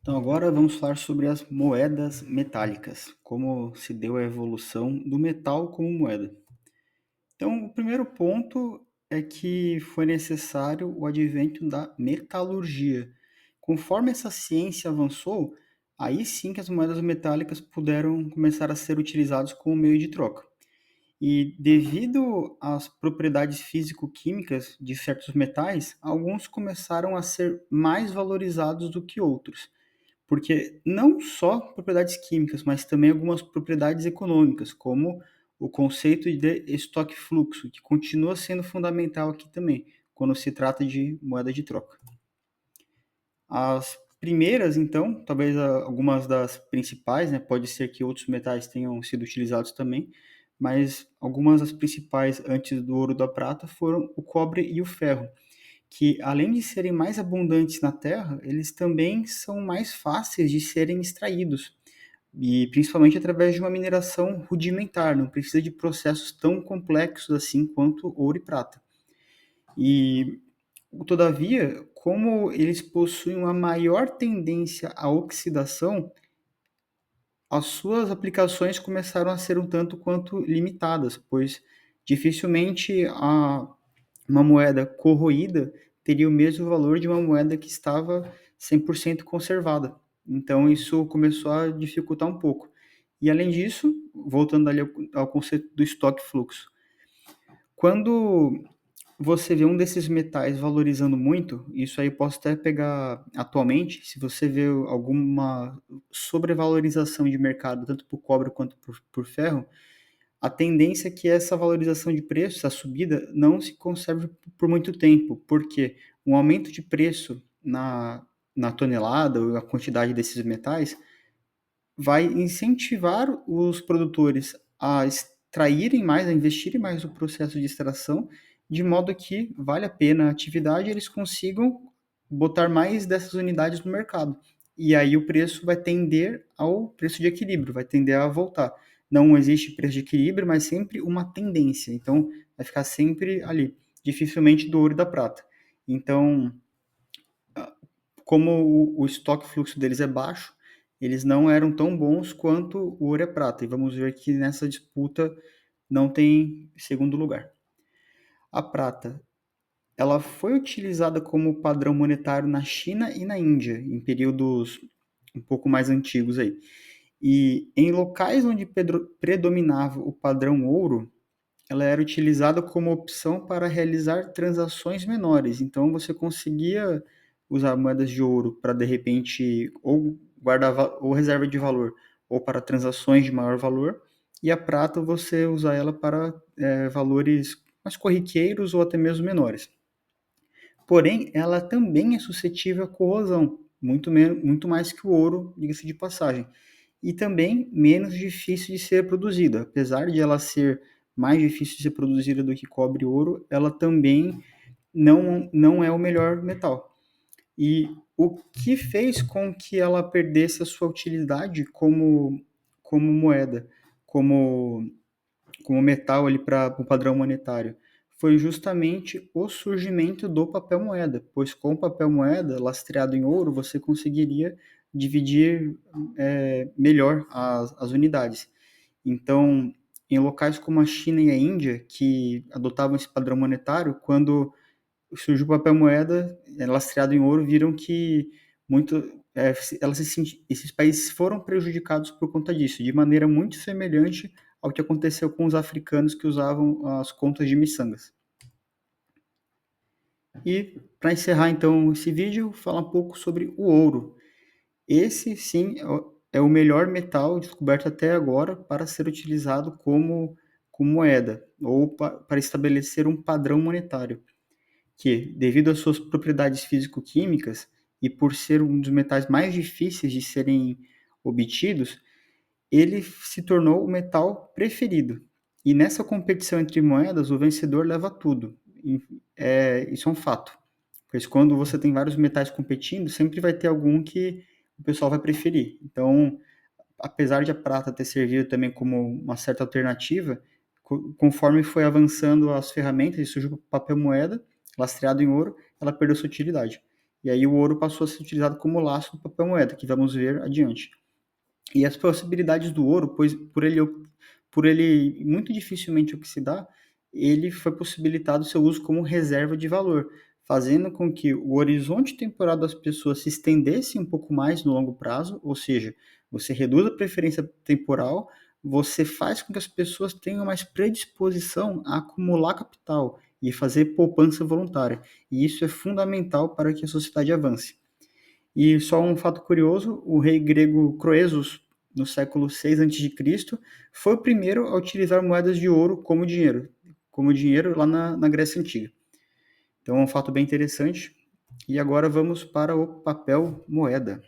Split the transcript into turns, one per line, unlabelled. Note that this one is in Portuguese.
Então, agora vamos falar sobre as moedas metálicas, como se deu a evolução do metal como moeda. Então, o primeiro ponto é que foi necessário o advento da metalurgia. Conforme essa ciência avançou, aí sim que as moedas metálicas puderam começar a ser utilizadas como meio de troca. E devido às propriedades físico-químicas de certos metais, alguns começaram a ser mais valorizados do que outros. Porque não só propriedades químicas, mas também algumas propriedades econômicas, como o conceito de estoque fluxo, que continua sendo fundamental aqui também, quando se trata de moeda de troca. As primeiras, então, talvez algumas das principais, né, pode ser que outros metais tenham sido utilizados também, mas algumas das principais antes do ouro e da prata foram o cobre e o ferro, que além de serem mais abundantes na Terra, eles também são mais fáceis de serem extraídos, e principalmente através de uma mineração rudimentar, não precisa de processos tão complexos assim quanto ouro e prata. E, todavia, como eles possuem uma maior tendência à oxidação, as suas aplicações começaram a ser um tanto quanto limitadas, pois dificilmente uma moeda corroída teria o mesmo valor de uma moeda que estava 100% conservada. Então isso começou a dificultar um pouco. E além disso, voltando ali ao conceito do estoque fluxo, quando você vê um desses metais valorizando muito, isso aí posso até pegar atualmente, se você vê alguma sobrevalorização de mercado, tanto por cobre quanto por ferro, a tendência é que essa valorização de preço, essa subida, não se conserve por muito tempo, porque um aumento de preço na tonelada ou a quantidade desses metais vai incentivar os produtores a extraírem mais, a investirem mais no processo de extração, de modo que vale a pena a atividade e eles consigam botar mais dessas unidades no mercado. E aí o preço vai tender ao preço de equilíbrio, vai tender a voltar. Não existe preço de equilíbrio, mas sempre uma tendência. Então, vai ficar sempre ali, dificilmente do ouro e da prata. Então, como o estoque fluxo deles é baixo, eles não eram tão bons quanto o ouro e a prata. E vamos ver que nessa disputa não tem segundo lugar. A prata, ela foi utilizada como padrão monetário na China e na Índia, em períodos um pouco mais antigos aí. E em locais onde predominava o padrão ouro, ela era utilizada como opção para realizar transações menores. Então você conseguia usar moedas de ouro para de repente ou guardar ou reserva de valor ou para transações de maior valor, e a prata você usar ela para valores mais corriqueiros ou até mesmo menores. Porém, ela também é suscetível à corrosão, muito mais que o ouro, diga-se de passagem, e também menos difícil de ser produzida. Apesar de ela ser mais difícil de ser produzida do que cobre e ouro, ela também não é o melhor metal. E o que fez com que ela perdesse a sua utilidade como moeda, como como metal ali para o padrão monetário, foi justamente o surgimento do papel moeda, pois com o papel moeda lastreado em ouro você conseguiria dividir melhor as unidades. Então, em locais como a China e a Índia, que adotavam esse padrão monetário, quando surgiu o papel moeda lastreado em ouro, viram que muito, esses países foram prejudicados por conta disso, de maneira muito semelhante ao que aconteceu com os africanos que usavam as contas de miçangas. E para encerrar então esse vídeo, falar um pouco sobre o ouro. Esse sim é o melhor metal descoberto até agora para ser utilizado como moeda ou para estabelecer um padrão monetário, que, devido às suas propriedades físico-químicas e por ser um dos metais mais difíceis de serem obtidos, ele se tornou o metal preferido. E nessa competição entre moedas, o vencedor leva tudo. Isso é um fato. Pois quando você tem vários metais competindo, sempre vai ter algum que o pessoal vai preferir. Então, apesar de a prata ter servido também como uma certa alternativa, conforme foi avançando as ferramentas e surgiu o papel moeda, lastreado em ouro, ela perdeu sua utilidade. e aí o ouro passou a ser utilizado como laço do papel moeda, que vamos ver adiante. E as possibilidades do ouro, pois por ele muito dificilmente oxidar, ele foi possibilitado seu uso como reserva de valor, fazendo com que o horizonte temporal das pessoas se estendesse um pouco mais no longo prazo, ou seja, você reduz a preferência temporal, você faz com que as pessoas tenham mais predisposição a acumular capital e fazer poupança voluntária. E isso é fundamental para que a sociedade avance. E só um fato curioso, o rei grego Croesus, no século 6 a.C., foi o primeiro a utilizar moedas de ouro como dinheiro lá na Grécia Antiga. Então é um fato bem interessante. E agora vamos para o papel moeda.